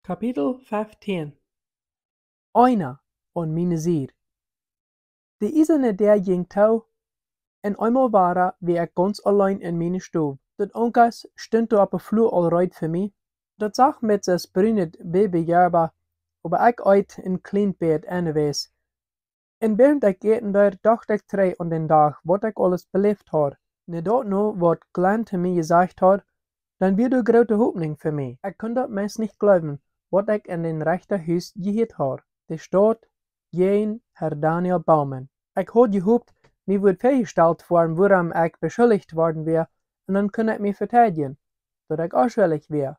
Kapitel 15 Einer van mijn zier. De isene der ging touw, en eenmaal waren wie ik ganz allein in mijn stoof. Dat onkas stond op de vloer al right voor mij. Dat zag met zijn brunet babyjarba, aber ik uit een klein bed aanwees. En während ik eten daar, dacht ik terug aan den dag, wat ik alles beleefd had. Nadat nou wat Glenn te mij gezegd had, dan weer de grote hoopning voor mij. Ik kon dat meest niet geloven, wat ik in den rechterhuis gehoord had. De staat, Jane, Herr Daniel Baumann. Ik had gehoopt, mij wordt vrijgesteld worden waarom ik beschuldigd worden weer, en dan kon ik mij verdedigen, dat ik afschuldig weer.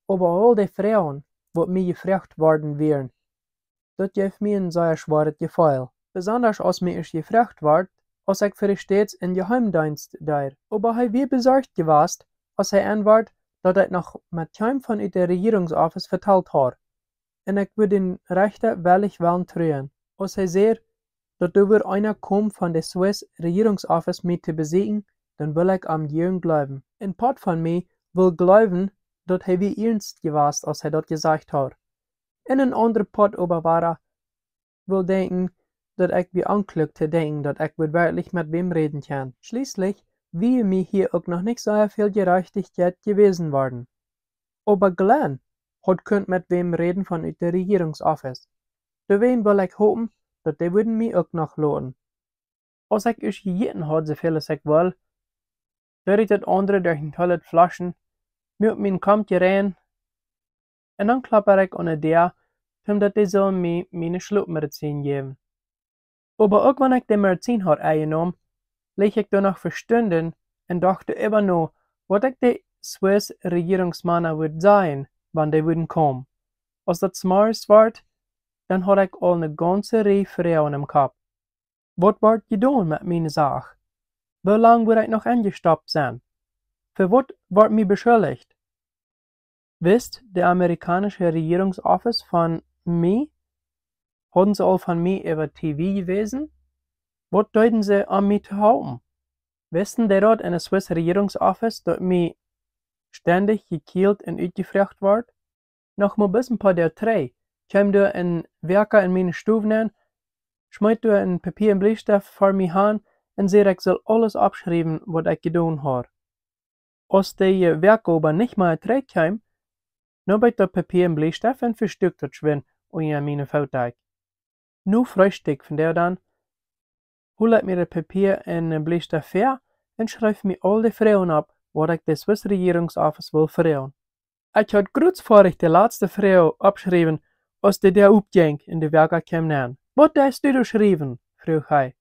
Aber al die vrouwen, wat mij gevraagd worden wären, dat geeft mij een zeer zwaar gevoel. Besonders als mij is gevraagd wordt, als ik voor steeds in geheimdienst daar. Aber hij weer bezorgd geweest, als hij antwoordt, dat ik nog met hem vanuit de regeringsoffice verteld had. En ik wil den rechter wellig wel treuen. Als hij zegt, dat er weer einer komt van de Swiss regeringsoffice mee te bezieken, dan wil ik am gern geloven. Een part van mij wil geloven, dat hij weer ernst geweest, als hij dat gezegd had. En een andere part overwaren wil denken, dat ik weer aankluk te denken, dat ik weer werkelijk met wem reden kan. Schließlich wie mir hier ook nog niet so viel Gerechtigkeit gewesen worden. Aber Glenn had kunt met wem reden vanuit de regeringsoffice. Deswegen wil ik hopen, dat die würden mij ook nog loten. Als ik eens gegeten had, zoveel als ik wil, werd ik het andere door een toilet flaschen, mij op mijn kampje rein, en dan klapper ik aan de deur, omdat die zullen mij mijn sloopmedicijn geven. Aber ook wanneer ik de medicijn had eingenomen, lig ik er nog voor stunden en dacht immer na, wat ik de Swiss regeringsmannen would zijn, wanneer die würden komen. Als dat s'morgens wordt, dan had ik al een ganze rij vrouwen im kop. Wat wordt gedaan met mijn zaak? Hoe lang moet ik nog angestapt zijn? Voor wat wordt mij beschuldigd? Wist de Amerikanische regeringsoffice van mij? Hadden ze al van mij over TV gewesen? Wat deuten ze aan mij te houden? Wisten die dort in de Swiss regeringsoffice dat mij ständig gekield en uitgevraagd wordt? Nog maar bis een paar der drei, kwam door een werker in mijn stoef neer, smijt door een papier en bleistift voor mij aan en zei ik zal alles opschrijven wat ik gedaan had. Als die werker aber niet meer terugkwam, nam ik dat papier en bleistift en verstukt het schwin onder mijn voetdek. Nu frühstück van der dan, hol ik mir het papier en bleistift ver en schrijf mir al die vrouwen op wat ik de Swiss regeringsoffice wil vragen. Ik had groetsvoudig de laatste vrouw opschrijven als die der opging en de werker kwam neer. Wat hast du geschreven? vroeg hij.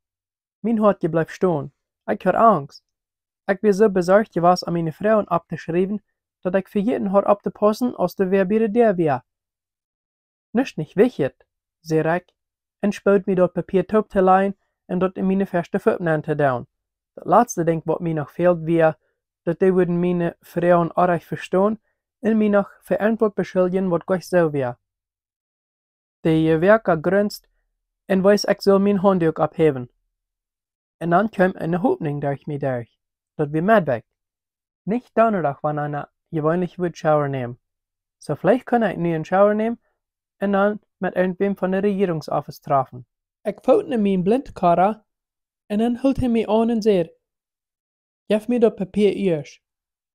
Mijn hartje bleef staan. Ik had angst. Ik was zo bezorgd geweest om mijn vrouwen op te schrijven, dat ik vergeten had op te passen als de weer bij de deur weer. Nicht wichtig, zei ik, en spoot me dat papier top te leien en dat in mijn verste voeten te doen. Dat laatste ding wat mij nog veelt weer, dat die würden meine vrouwen erg verstaan en mij nog verantwoord beschuldigen wat gleich zo weer. De werker grunzt en wees ik zal mijn handdoek opheven. En dan kwam een hoopning durch mij durch, dat wir medweg. Nicht donderdag wanneer einer gewöhnlich wird Shower nehmen. So vielleicht kann ich nu een Shower nehmen en dan met irgendwem van de regeringsoffice treffen. Ik foutne mijn blindkarre en dan hield hij mij aan en zei, geef mir dat papier eerst.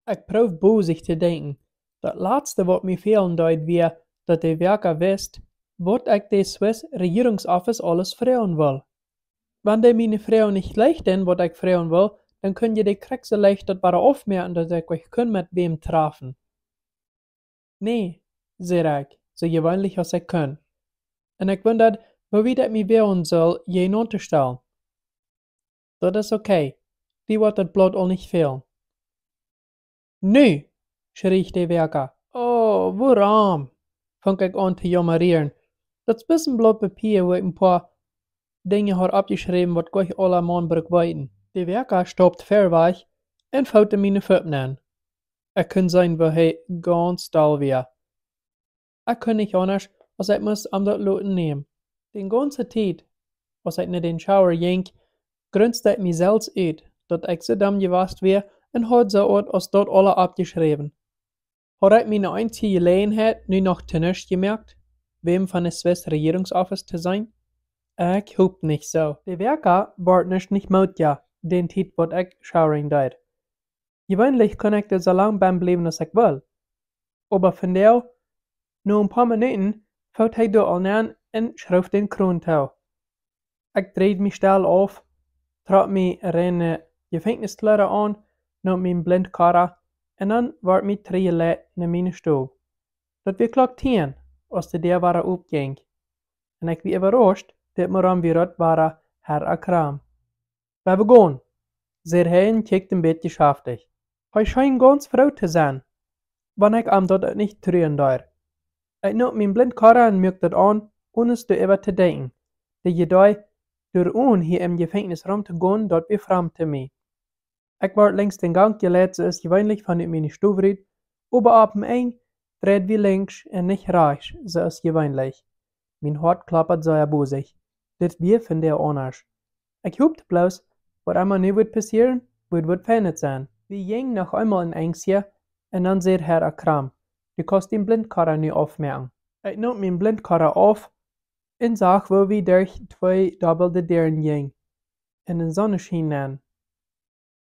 Ik proef bozig te denken. Dat laatste wat mij fehlen deed weer, dat de werker wist, wat ik de Swiss regeringsoffice alles vragen wil. Wanneer mijn vrouw niet leichten wat ik vragen wil, dan kun je de krekse leicht dat bara opmerken dat ik euch kun met wem treffen. Nee, zei ik, so gewöhnlich als ik kan. En ik wundert, wie dat mij wehren soll, je unterstellen. Dat is okay. Die wordt het blad al niet veel. Nu, schrie de werker. Oh, waarom? Fang ik aan te jammerieren. Dat is een blad papier waar ik een paar dingen had opgeschreven wat gleich alle man brug weten. De werker stopt ver weg en vouwt mijn voeten aan. Ik kan zijn waar hij ganz stil weer. Ik kan niet anders als ik moest om dat laten nemen. Den ganze tijd, als ik naar den shower ging, grunste ik mezelf uit, dat ik zo dom geweest weer en had zo oud als dat alle opgeschreven. Had ik mijn einzige gelegenheid nu nog tennis gemerkt, wem van de Swiss Regierungsoffice te zijn? Ik hoop niet zo. De werker wordt niet mout ja, den tijd wat ik schouwing deed. Gewöhnlich kan ik er so lang beim blijven als ik wil. Aber von der, nur ein paar Minuten, fällt hij door al aan en schruft den Kron toe. Ik dreed mich stil auf, trok mij een Gefängniskleren aan, nam mijn blindkarre en dan werd mij teruggelegd naar mijn stoel. Dat weer klok 10, als de deur waren opging. En ik was überrascht, dat me dan weer uit waren Herr Akram. We begonnen, zei hij en keek een beetje schaftig. Hij schijnt ganz vrouw te zijn, wanneer ik am dat niet treuen daar. Ik nam mijn blindkarre en merkte dat aan, ohne erover te denken. De gedei door hier im Gefängnis rum te gaan, dat befremdte mij. Ik werd links den Gang geleid, zoals gewöhnlich vanuit mijn stoel riet, aber ab dem Eng dreht wie links en nicht rechts, zoals gewöhnlich. Mijn hart klappert so erbosig. Dit weer von der anders. Ich hoopte bloß, wat einmal nu wird passieren, wird verändert sein. Wir gingen noch einmal in Engstje, en dan zei Herr Akram, du kannst den Blindkarre nu aufmerken. Ich nahm mijn Blindkarre auf, en zag wo wir durch twee dobbelde deuren gingen, en de zonneschijn aan.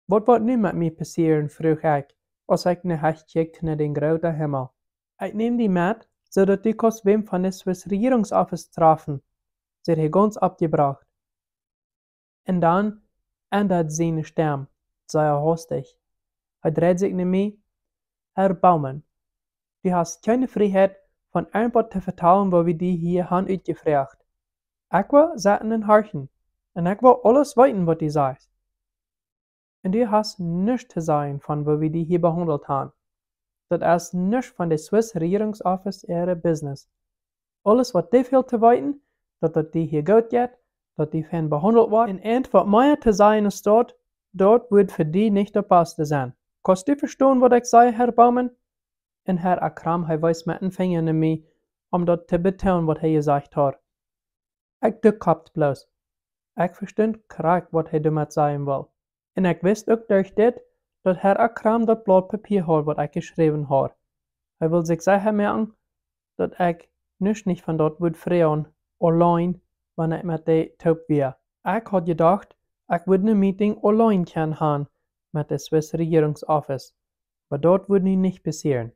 Wat wordt nu met mij passieren, vroeg ik, als ik naar huis keek naar den grote Himmel. Ik neem die met, zodat du kannst wem von der Swiss Regierungsoffice treffen, zei hij ganz abgebracht. En dan ändert seine Stimme, zei er hastig. Hij dreht sich naar mij. Herr Baumann, du hast keine Freiheit, von irgendwas te vertellen, wat we die hier han uitgevraagd. Ik wil zetten en harchen, en ik wil alles weten, wat du sagst. En du hast nichts te sagen, von wat we die hier behandelt haben. Dat is nichts von der Swiss Regierungsoffice ihre Business. Alles wat die veel te weten, dat die hier goed geht, dat die fan behandelt wordt, en eind wat meer te zeggen is dort wird für die nicht der Beste sein. Kannst du verstehen, was ich sage, Herr Baumann? En Herr Akram, hij weist met een vinger naar mij, om dat te betonen wat hij gezegd had. Ik duckapt bloos. Ik verstond kracht wat hij damit zeggen wil. En ik wist ook durch dit, dat Herr Akram dat blad papier had wat ik geschreven had. Hij wil zich zeggen merken, dat ik niet van dat woord vreien, alleen, wanneer ik met die taub weer. Ik had gedacht, ik would een meeting alleen kunnen gaan met de Swiss Regierungsoffice, maar dat would nu niet passieren.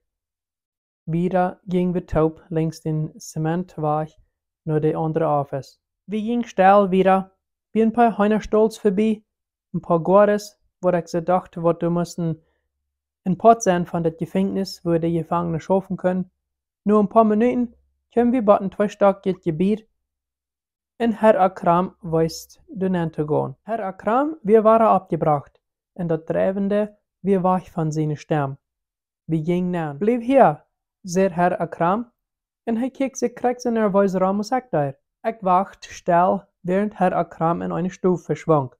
Wieder gingen wir taub längs den Zementweg naar de andere Office. Wir gingen steil wieder, wie ein paar Heinerstolz vorbei, ein paar Gores, wo ich so dachte, wat du mussten ein Pott sein von das Gefängnis, wo die Gefangenen schaffen können. Nur ein paar Minuten können wir bei ein zweistöckiges Gebiet in Herr Akram weist du zu gehen. Herr Akram, wir waren abgebracht, und das Treibende, wir wach von seiner Stimme. Wir gingen näher. Bleib hier, zei Herr Akram, en hij keek zich kreks en nerveus rum als ik daar. Ik wacht stil, während Herr Akram in eine stoel verschwang.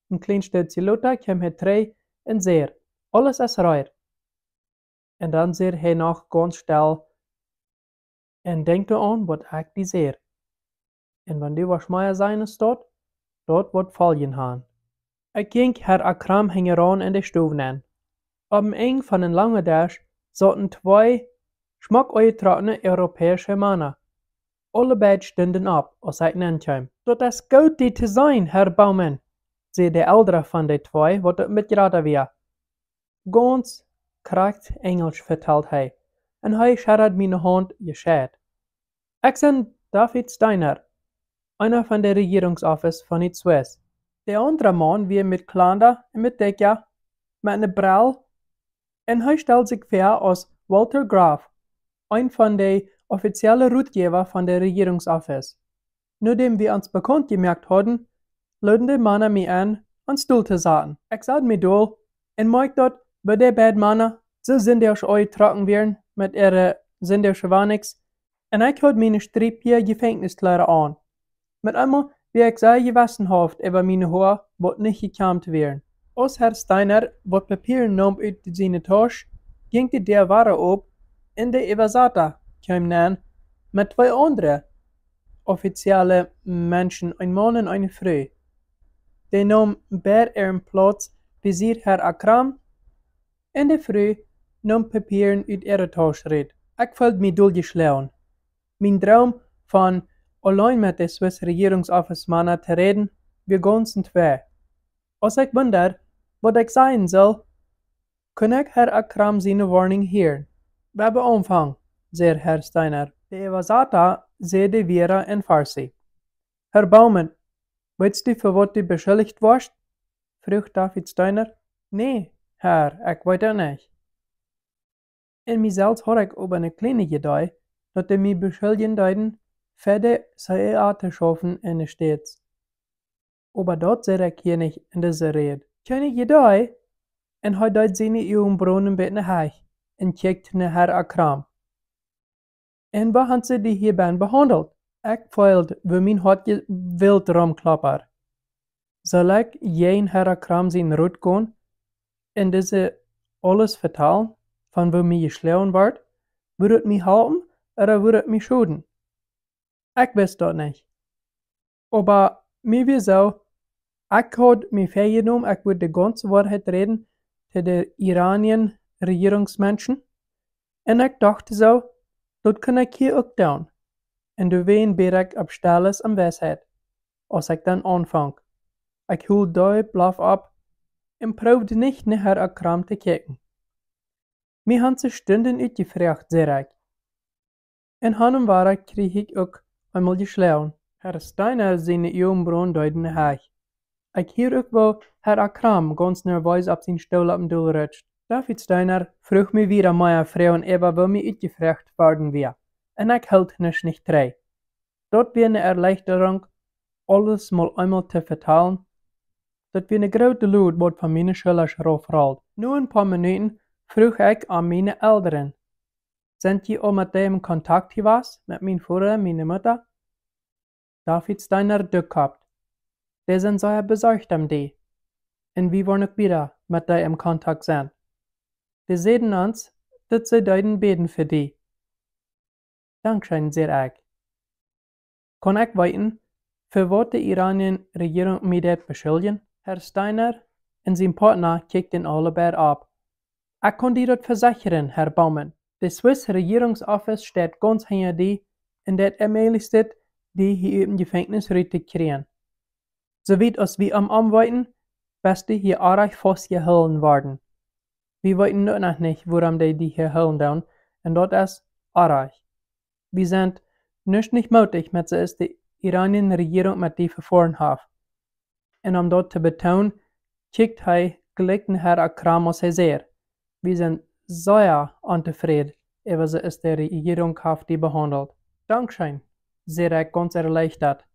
Een klein stukje later kwam hij terug en zei, alles is recht. En dan zei hij nog ganz stil, en denkt aan wat ik die zei. En wanneer was mij zijn is dat wordt volgen gaan. Ik ging Herr Akram heran in de stoel aan. Op een eng van een lange dash zaten twee schmackuitgetrocknete europäische Männer. Alle beide standen ab, als ik nankwam. Dat is goed die te zijn, Herr Baumann, zei de oudere van de twee, wat het met geraden weer. Ganz kracht Englisch vertelt hij, en hij schadert mijn hand gescheit. Ik ben David Steiner, einer von der Regierungsoffice von der Swiss. Der andere Mann wie mit Klander und mit Decke, mit einer Brille, und er stellt sich vor als Walter Graf, ein von den offiziellen Ratgeber von der Regierungsoffice. Nachdem wir uns bekannt gemerkt hatten, luden die Männer mich an Stuhl zu sitzen. Ich saß mir da und merkte dort, bei der beiden Männer so sindisch trocken werden mit ihren sindischen Wannigs, und ich hatte meine Strippige Gefängniskleider an. Mit einmal, wie ich sehr gewassen haft über meine Haare, wat nicht gekämmt werden. Als Herr Steiner wat Papier nahm uit seine Tasche, ging der Ware op in de Übersetter kam nan mit zwei anderen offizielle Menschen, ein Mann und eine Frau. Die nahmen beide ihren Platz, wie Herr Akram, und die Frau num papieren uit Eretausch red. Ik voelde me doelgeslagen. Mijn droom van allein met de Swiss regeringsoffice-mannen te reden, begon in twee. Als ik wonder wat ik zeggen zal, kan ik Herr Akram zijn warning hier. We hebben omvang, zei Herr Steiner. De Evasata zeide weer in Farsi. Herr Baumann, weißt du, für was du beschuldigt warst? Vroeg David Steiner. Nee, Herr, ik weet het niet. In mezelf had ik op een kleine gedei, dat de mij beschuldigen deiden, verder CEA te schaffen in de States. Aber dat zei ik hier niet in deze red. Keine gedei, en hij deed zijn uw bronnen bij de haag, en kijkt naar Herr Akram. En we hebben ze die hierbij behandeld. Ik voelde wie mijn hart wild rumklapper. Zal ik jeen Herr Akram zijn rood gaan, en deze alles vertellen, van wie mij geslagen wordt, wil het mij helpen, oder wil het mij schoden? Ik wist dat niet. Aber mij wie zo, ik had mij vergenomen, ik wil de ganze waarheid reden te de Iranien regeringsmenschen, en ik dacht zo, dat kan ik hier ook doen. En de ween ben ik op stilles en wijsheid, als ik dan aanvang. Ik hield daar blaf op, en proefde niet naar Herr Akram te kijken. Mij had ze stunden uitgevraagd, zei ik. En hanem waar kreeg ik ook eenmaal geslagen. Herr Steiner zijn Eulenbron duiden de haag. Ik hier ook wel Herr Akram ganz nervös op zijn stoel op doel rutscht. David Steiner vroeg me weer aan mijn vrouw en Eva wil me uitgevraagd worden weer. En ik hield niet trei. Dat weer een erleichterung, alles mal eenmaal te vertellen. Dat weer een grote lood wordt van mijn schulers afgehaald. Nu een paar minuten vroeg ik aan mijn ouderen. Sind je al met die in contact geweest, met mijn vader en mijn moeder? David Steiner duckt. Die zijn zeer bezorgd om die. En we waren ook wieder met die in contact zijn. Die zeiden ons dat ze duiden beden voor die. Dankzij, zei ik. Kan ik weten, voor wat de Iranien regering mij dit beschuldigen? Herr Steiner en zijn partner kijkten allebei op. Ik kan die dat verzekeren, Herr Baumann. De Swiss regeringsoffice staat ganz hinter die, en dat ermöglicht die hier im Gefängnis te krijgen. Zowiet als we arbeiten, best die hier erg vastgehouden worden. We weten nog niet waarom die hier houden doen, en dat is erg. We zijn niet mutig met ze is de Iranien regering met die verfahren heeft. En om dat te betonen, kijkt hij gelijk naar Herr Akram als hij zegt. We zijn zeer ontevreden over ze is de regering heeft die behandeld. Dankzij, zei ik ganz erleichtert.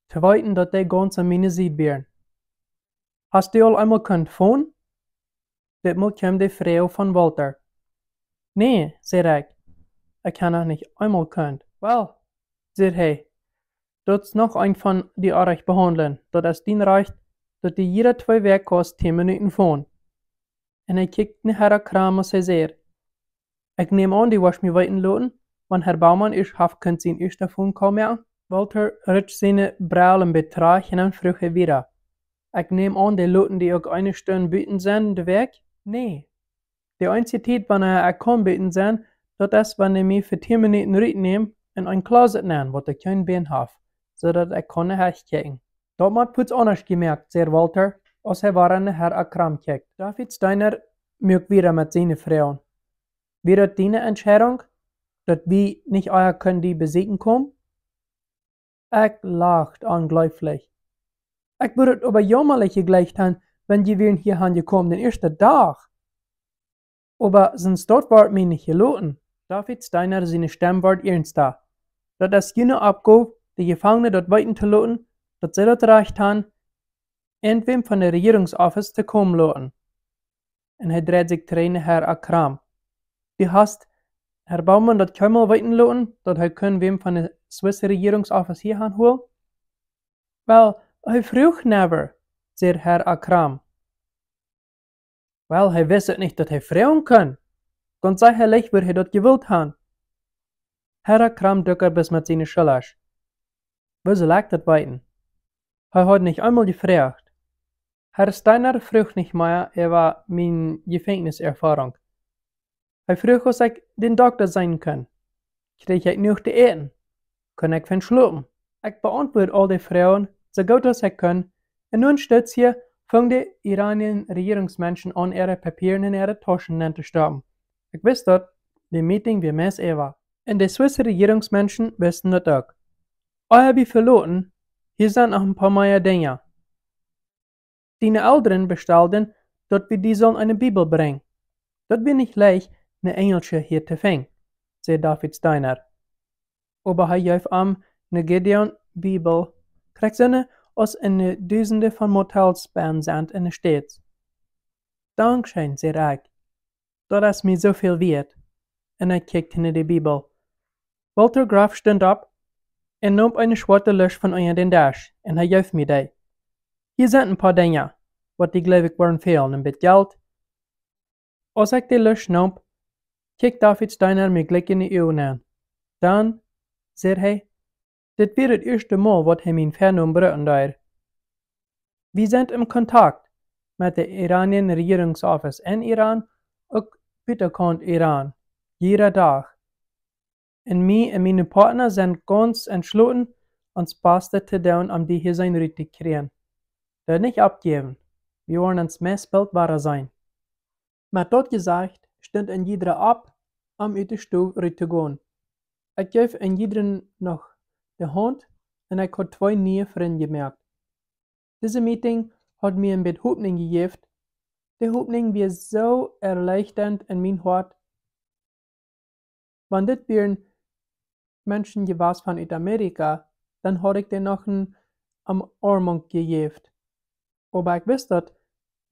Te weten dat die ganz aan mijn zijde zijn. Hast du al einmal kunt phone? Ditmaal kwam de vrouw van Walter. Nee, zei ik. Ik heb nog niet einmal kunt. Wel, zei hij. Dat is nog een van die erg behandelen. Dat is dien recht dat die jede 2 weken kost 10 minuten phone. En hij kijkt naar Herr Akram als hij zegt. Ik neem aan die was me weten laten, want Herr Baumann is half kunt zijn eerste phone komen. Walter rutscht zijn bril een beetje traag en dan vroeg hij weer. Ik neem aan die laten die ook een stunde buiten zijn de week? Nee. De einzige tijd wanneer ik kan buiten zijn, dat is wanneer ik me voor 10 minuten uitneem en een closet neem, wat ik geen been heb, zodat ik kan naar huis kijken. Dat moet puts anders gemerkt, zei Walter, als hij waar naar Herr Akram kijkt. David Steiner merkt weer met zijn vrouw. Weer het die Entscheidung, dat we niet euer kunnen die besiegen komen? Ik lacht onglaublich. Ik würde het aber jammerlich gleich haben, wenn die wären hier angekommen den ersten Tag. Aber sonst dort war mir nicht gelaten. David Steiner seine Stimme war ernster. Dat is jene Abgabe, die Gefangene dort weiten zu laten, dat sie dort recht haben, entwem von der Regierungsoffice zu kommen laten. En hij dreht sich trainen Herr Akram. Die hast Herr Baumann dat keinmal weiten laten, dat hij können wem von der Swiss Regierungsoffice hier aanholen? Wel, hij vroeg never, zei Herr Akram. Wel, hij wist het niet dat hij vragen kan. Ganz sicherlich würde hij dat gewild haben. Herr Akram duckert bis mit seinen Schillers. Wieso lag dat weiten? Hij hat nicht einmal gefragt. Herr Steiner vroeg nicht mehr über meine Gefängniserfahrung. Hij vroeg als ik den dokter zijn kan. Kreeg ik nog te eten? Kan ik van slopen? Ik beantwoord al die vragen zo goed als ik kan. En nun steeds hier fangen de Iranischen regeringsmenschen an, ihre Papieren in ihre Taschen te stoppen. Ik wist dat die meeting weer mes war. En de Zwitser regeringsmenschen wisten dat ook. Ich habe verloren, hier sind noch ein paar mehr Dinge. Die Eltern bestellten, dass wir die sollen eine Bibel bringen. Das wird nicht leicht, eine Engelsche hier zu finden, sagt David Steiner. Aber er gab am eine Gideon-Bibel, kriegt seine aus eine Dutzende von Motels bei uns sind in der Stadt. Dankeschön, sagt ich. Das ist mir so viel wert. Und ich kickte in die Bibel. Walter Graf stand auf und nahm eine schwarze Lösch von unter den Dash, und er gab mir die. Hier sind ein paar Dinge, was die glaube ich waren fehlen, ein bisschen Geld. Als ich die Lösch nahm, kijkt David Steiner mir gleich in die Augen an. Dann, sagt er, das wäre das erste Mal, was er mein Vernamen brüten da. Wir sind im Kontakt mit der Iranischen Regierungsoffice in Iran und buitenkant Iran, jeder Tag. Und mich und meine Partner sind ganz entschlossen, uns Beste zu tun, um die hier sein richtig zu kriegen. Das nicht abgeben. Wir wollen uns mehr bildbarer sein. Mit das gesagt, stand ein jeder ab, um aus der Stube zu gehen. Ich gab ein jeder noch die Hand und ich habe zwei neue Freunde gemerkt. Diese Meeting hat mir ein bisschen Hoffnung gegeben. Die Hoffnung war so erleichternd in mein Hart. Wenn das wären Menschen gewesen von Amerika, dann hatte ich denen noch eine Umarmung gegeben. Aber ich wusste, dass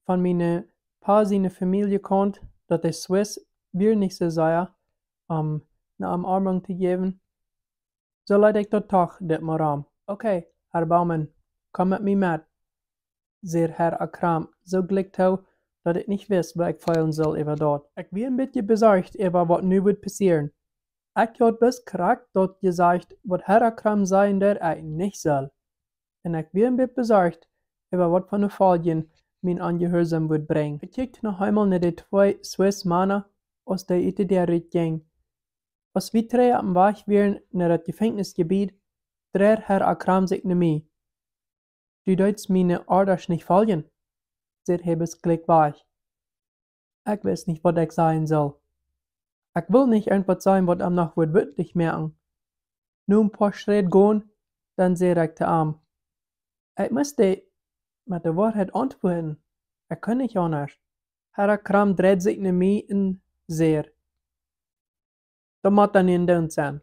von meiner seine Familie kommt, dass der Swiss wir nicht so sehr, eine Umarmung zu geben. So leid ich dort doch, das Moram. Okay, Herr Baumann, komm mit mir mit, sagt Herr Akram, so glickt dass ich nicht weiß, was ich feilen soll über dort. Ich bin ein bisschen besorgt über was nu wird passieren. Ich habe bis korrekt dort gesagt, was Herr Akram sein der eigentlich nicht soll. Und ich bin ein bisschen besorgt über was von den Folgen mein Angehorsam wird bringen. Ich kickte noch einmal nach den zwei Swiss Männer aus der der ging. Als wir drei am Weg waren nach das Gefängnisgebiet, dreht Herr Akram sich nach mir. Du deutst meine Orders nicht folgen, sagt er bis gleich weich. Ich weiß nicht, was ich sagen soll. Ich will nicht irgendwas sagen, was am noch wird wirklich merken. Nur ein paar Schritte gehen, dann sagt ich zu ihm. Ich müsste mit der Wahrheit antworten. Ich kann nicht anders. Herr Akram dreht sich nach mir und sagt, da muss dann in den sein.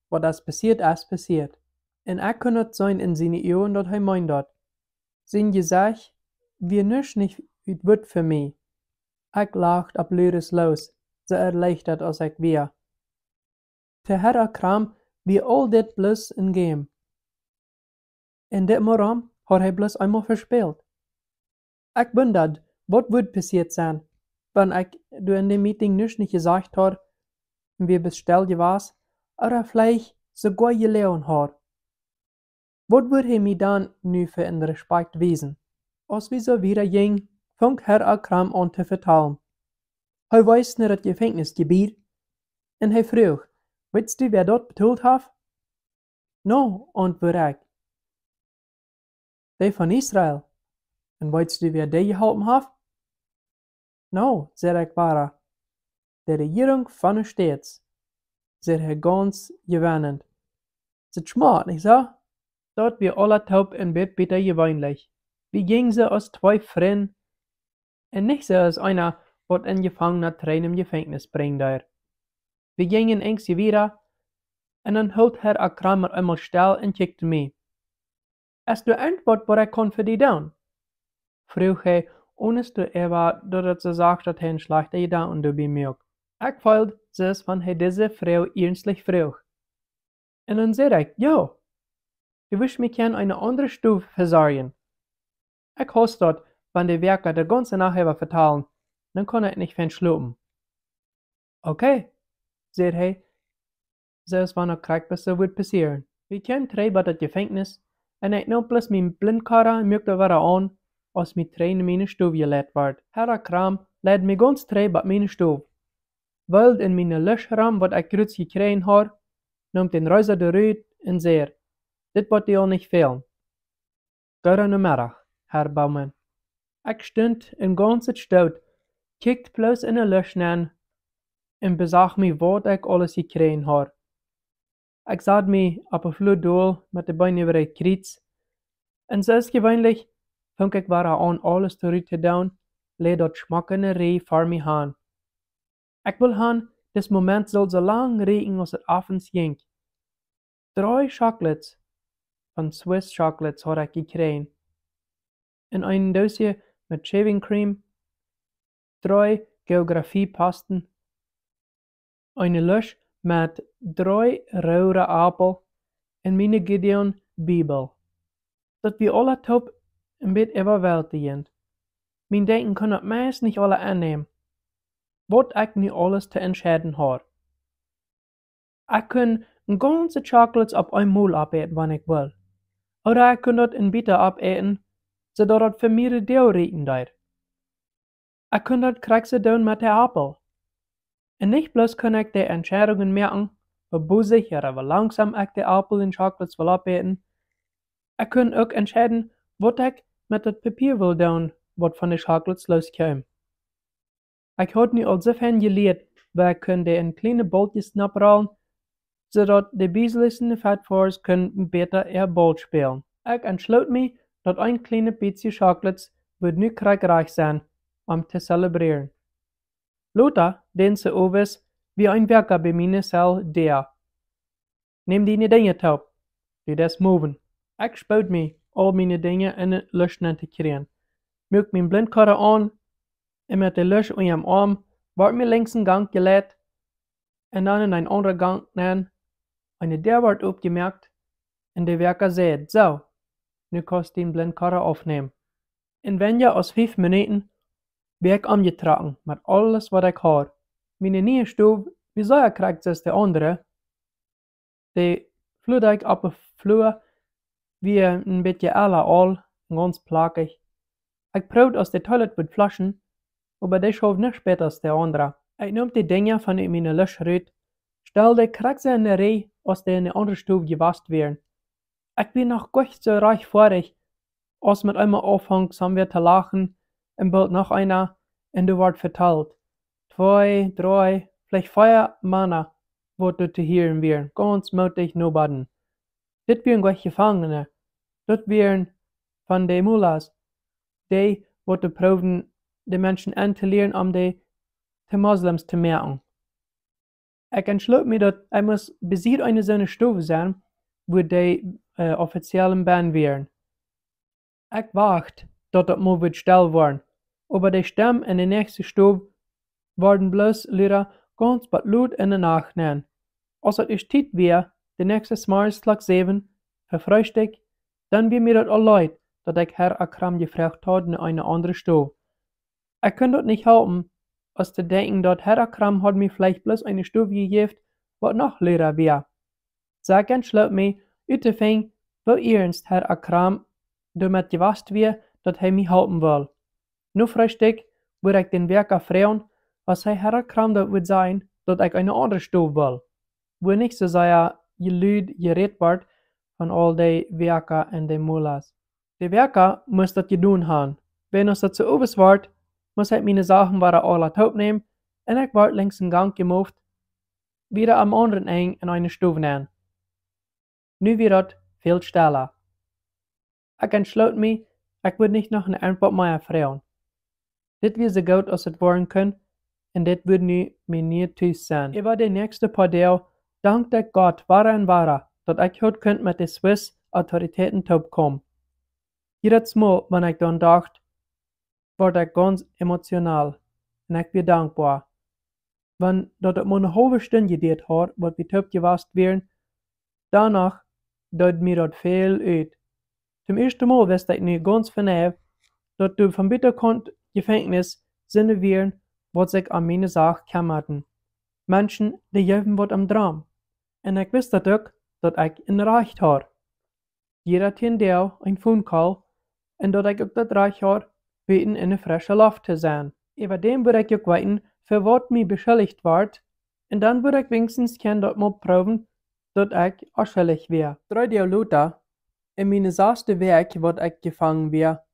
Was das passiert, ist passiert. Und ich kann nicht sein in seine Augen, dass er meint dort. Sein Gesicht, wie nicht wird für mich. Ich lacht ab Lüres los, so erleichtert als ich war. Für Herr Akram, wie all das bloß ein Game. In dem Moram hat er bloß einmal verspielt. Ich bin dat, was wird passiert sein, wenn ich du in dem Meeting nicht gesagt hat, wie bestellt was, oder vielleicht sogar gelesen hat. Was wird er mir dann nu für einen Respekt wiesen? Als wir so wieder ging, fang Herr Akram an zu vertellen. Er weiß nach das Gefängnisgebiet, und er frug, weißt du, wer dort betont hat? No, antwortet ich. Die von Israel. Und weißt du, wer die geholfen hat? No, sagt ich weiter. Die Regierung von den Staats, sagt er ganz gewöhnend. Ist schmart, nicht so? Dort wir alle taub im Bett bitter gewöhnlich. Wie gingen sie als zwei Freunde, und nicht so als einer, was ein Gefangener Tränen im Gefängnis bringt. Wir gingen ängstlich wieder, und dann hielt Herr Akram einmal still und kickte mich. Hast du irgendwas, was ich kann für dich tun? Frug er, ohne dass er dass er sagt, dass er ein schlechter Gedanke dabei merkt. Ich fand es, wenn er diese Frau ernstlich frug. Und dann sagte ich, ja, du wirst mich gerne eine andere Stufe versorgen. Ich hoffe dort, wenn die Werke der ganze Nacht verteilen, dann kann ich nicht verschlucken. Okay, sagt er, selbst wenn er kriegt, was so wird passieren. Wir können drei bei das Gefängnis, und ich nahm bloß mein Blindkarre und merkte wieder an, als mit Tränen in meine Stube gelegt wird. Herr Akram lädt mich ganz drei bei meine Stube. wild in mijn lusram wat ik groots gekregen had, noemt den Reuser de Ruud en zeer, dit wordt die al niet veel. Goedemiddag, Herr Baumann. Ik stond in ganse stout, kikt plus in de lus aan en bezag me wat ik alles gekregen had. Ik zat me op een vloeddoel met de beinen weer uit kriets, en zoals gewoonlijk, vond ik waar aan alles terug te doen, leed dat schmakkende ree voor me aan. Ik wil gaan, dit moment zal zo lang regen als het avonds ging. 3 chocolates van Swiss chocolates had ik gekregen. In een doosje met shaving cream, 3 geografiepasten, een lus met 3 rode appel en mijn Gideon Bibel. Dat we alle top een beetje overweldigend. Mijn denken kan het meest niet alle aannemen. Wat ik nu alles te entscheiden heb. Ik kan een ganze chocolates op eenmaal opeten wanneer ik wil. Of ik kan dat een beetje opeten, zodat het voor mij deel rieken doet. Ik kan dat krijgen doen met de appel. En niet plus kan ik de entscheidungen merken, hoe boezig of langzaam ik de appel en chocolates wil opeten. Ik kan ook entscheiden wat ik met het papier wil doen, wat van de chocolates loskomt. Ik had nu al zoveel geleerd, waar ik kan de in kleine bolletjes naprollen, zodat de bijzlissen vetvoers kunnen beter er bol spelen. Ik entsloot me dat een kleine beetje chocolates wordt nu krijgreich zijn om te celebreren. Later deed ze overs wie een werker bij mijn cel der. Neem die dingen top, die des moven. Ik spoot me al mijn dingen in het lusje te krijgen. Muk mijn blindkarre aan en met de lus in je arm wordt me links een gang geleid en dan in een andere gang neer. Eine deur wordt opgemerkt en de werker zei, zo, nu kost die blindkarre afnemen. En weniger als 5 minuten ben ik omgetrokken met alles wat ik had. Mijn nieuwe stoel, wie zou ik krijgen als de andere? De vloeide ik op de vloer wie een beetje alle al, ganz plakig. Ik probeerde als de toilet wordt flaschen, maar die schoof niet beter als de andere. Ik nam die dingen van mijn lus uit, stelde krijgen in de rij als die in de andere stoel gewast werden. Ik ben nog goed zo reich vorig, als met einmal afhangt, om weer te lachen, en bald noch einer, en du wordt verteld. 2, 3, vielleicht 4 Männer, wat du te hören wären, ganz mutig nobaden. Dit wären gleich Gefangene. Dat wären van de mullahs, die, wat du proben, de Menschen an te leren om de te Moslems te merken. Ik entsloot me dat ik moest bezit eine zo'n stoel zijn, wo de officiële baan wären. Ik wacht dat het mal wird still worden, aber die Stimmen in de nächste Stube worden bloß lieber ganz wat laut in de Nacht nennen. Als het is tijd weer, de nächste Smars klok 7, für Frühstück, dann wie mir dat al leid, dat ik Herr Akram gefragt had in eine andere Stube. Ik kan dat nicht helpen, als te denken dat Herr Akram had mir vielleicht bloß eine Stube gegeben, wat noch leerer wär. Sag entschloot me, uit te vinden, wo ernst Herr Akram damit gewast wir, dat hij mich helpen will. Nu Frühstück würde ich den Werker fragen, was hij Herr Akram dat wird sein, dat ich eine andere Stube will. Wo nicht so sehr gelüd geredet wird von all die Werker en de Mullahs. De Werker muss dat gedaan haben. Wenn uns dat so obers wird, muss ich meine Sachen wieder alle aufnehmen en ich word links den Gang gemoved, wieder am anderen Ende in eine Stube nehmen. Nu wird dat viel stiller. Ik entsloot me, ik wil niet nog een antwoord meer vragen. Dit was zo goed als het worden kon, en dit wordt nu mijn nieuwe thuis zijn. Over de nächste paar dagen dankte ik God ware en ware, dat ik goed kunt met de Swiss autoriteiten opkomen. Jedes Mal, wanneer ik dan dacht, word ik ganz emotional, en ik ben dankbaar. Want dat het maar een halve stunde geduurd had, wat we opgewast werden, danach deed mir dat veel uit. Zum ersten Mal wist ich nu ganz vanaf dat du van buitenkant Gefängnis zinnen wären, wat sich an meine Sache kammerten. Menschen, die juichen wat am Dram. En ik wist dat ook, dat ik een recht had. Jeder tien deel een phone call, en dat ik ook dat recht had, buiten in de frische lucht te zijn. Over dem wil ik ook weten, für wat mir beschuldigt ward, en dan würde ich wenigstens kein dat mal proben, dat ich schuldig wär. 3 Jahre later, in meine erste Werk, wat ich gefangen wär,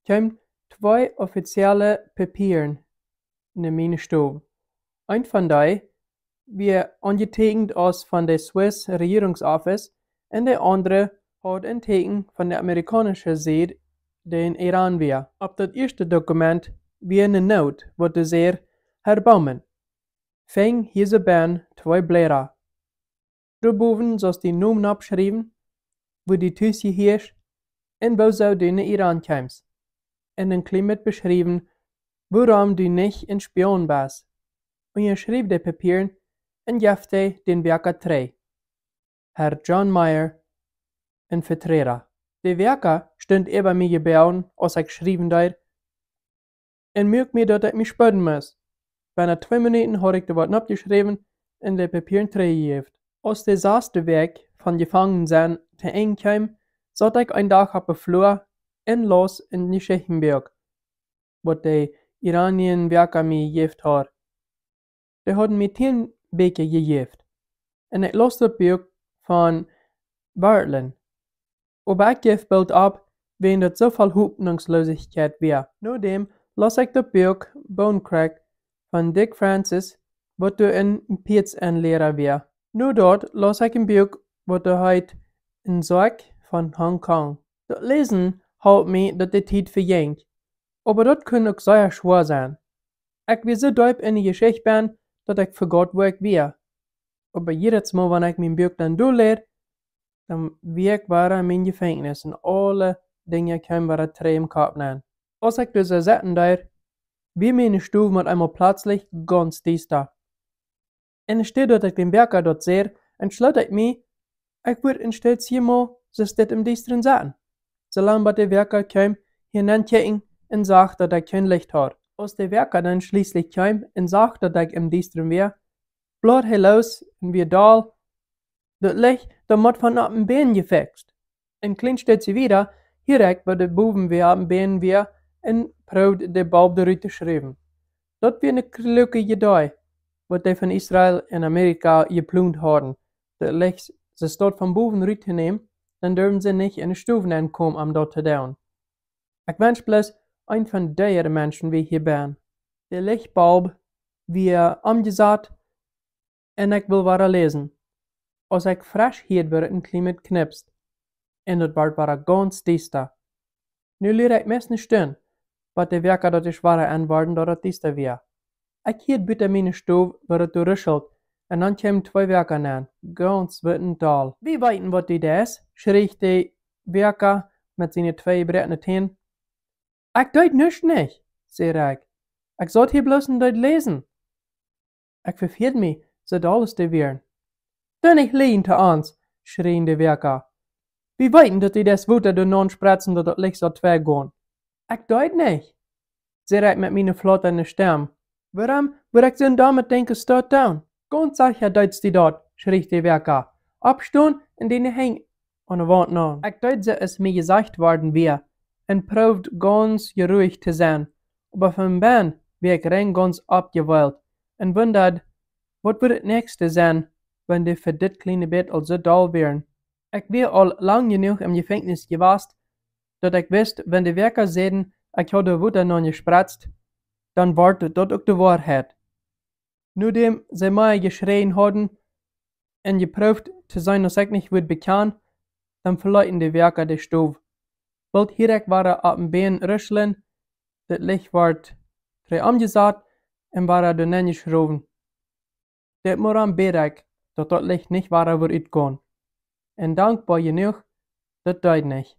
kamen 2 offizielle Papieren in meine Stube. Ein von denen wir angetekend aus von der Swiss Regierungsoffice und der andere hat ein Teken von der amerikanischen Seite, der in Iran war. Auf das erste Dokument wie eine Note, wo der sehr Herr Baumann, fäng hier Bern 2 Blätter. Darüber sollst die Namen abschreiben, wo die Tüsse hier und wo du in Iran kommst. Und ein klein mit beschrieben, warum du nicht ein Spion bist. Und ihr schrieb die Papieren und jefte den Werker 3. Herr John Meyer, ein Vertreter. Der Werker stund über mir gebaut, als ich geschrieben hat, und merkt mir, dass ich mich spüren muss. Binnen 2 Minuten habe ich die Worte abgeschrieben und die Papieren 3 gegeben. Als der erste Weg von Gefangenen zu Ende kam, saß ich einen Tag auf dem Flur in Los in Nischechenberg, wo die iranischen Werker mir gegeben haben. Die hatten mir 10 Beker gegeben. Und ich las das Buch von Bartlett. Aber ich gebe bald ab, wenn das so viel Hoffnungslosigkeit wäre. Nachdem las ich das Buch Bonecrack von Dick Francis, wo du ein Pietz-Lehrer wäre. Nur dort las ich ein Buch, wo du heute in Sorg von Hongkong. Das Lesen hat mir, dass die Zeit verjingt. Aber das kann auch sehr schwer sein. Ich will so deep in die Geschichte bin, dass ich vergot, wo ich wäre. Aber jedes Mal, wenn ich mein Buch dann durchlese, dann wirkt ich mein Gefängnis und alle Dinge können wir drei im Kopf nehmen. Als ich das ersetzen darf, wie meine Stube mit einmal plötzlich ganz düster. Und statt dass ich den Werker dort sehe, entschloss ich mich, ich würde in Stets hier mal so steht im Düsteren sein. Solange der Werker kam, hineinkicken und sagte, dass ich kein Licht habe. Als der Werker dann schließlich kam und sagte, dass ich im Düsteren wäre, blot er los und wir da, das Licht, da muss von ab dem Bein gefixt. Und klein steht sie wieder, direkt bei der Buben wir am Bein wir und probt der Balb darüber schreiben. Das wird eine glückliche Idee, was die von Israel in Amerika geplant haben. Das Licht, sie dort vom Buben rübernehmen, dann dürfen sie nicht in die Stufen ankommen, um dort zu dauern. Ich wünsche bloß ein von der Menschen, wie hier bin. Der Lichtbulb wird angesagt und ich will weiter lesen. Als ich frisch hier wird ein Klima knipst, und das war ganz düster. Nu lehre ich meist nicht stehen, aber der Werker, dass ich war anwarten, dass das düster wäre. Ich hielt bitte meine Stube, wird es rüschelt, und dann kamen 2 Werker an, ganz wütend. Wie weiten was die das? Schrie der Werker mit seinen 2 breiten Zähnen. Ich deut nicht, sagte ich. Ich sollte hier bloß nicht lesen. Ich verfehlt mich, so alles die wären. Dann nicht liegen zu uns, schrien die Werker. Wie weiten, dass die das Wutter durch non spritzen, dass das Licht so 2 gehen? Ich deut nicht, sagte ich mit meiner flotternden Stimme. Warum würde ich denn damit denken, stört down? Ganz sicher deutst die dort, schrie der Werker. Abstehen, in denen häng an der Wand an. Ich deut, es mir gesagt worden wäre, und probt ganz ruhig zu sein. Aber von Ben wär ich rein ganz abgeweilt und wundert, was wird das nächste sein, wenn die für dit kleine Bett all so doll wären. Ich wär all lang genug im Gefängnis gewast, dass ich wisst, wenn die Werker sehen, ich hatte Wutter noch gespratzt, dann wartet dort auch die Wahrheit. Nachdem sie mir geschrien hatten und geprüft zu sein, dass ich nicht wird bekannt, dann verleiten die Werker die Stube. Bald direkt war auf dem Bein rüscheln, das Licht ward 3 angesagt und war dann geschrieben. Det moran bedek, dat dat Licht nicht war, wo it kon. En dankbar genug, dat deed nicht.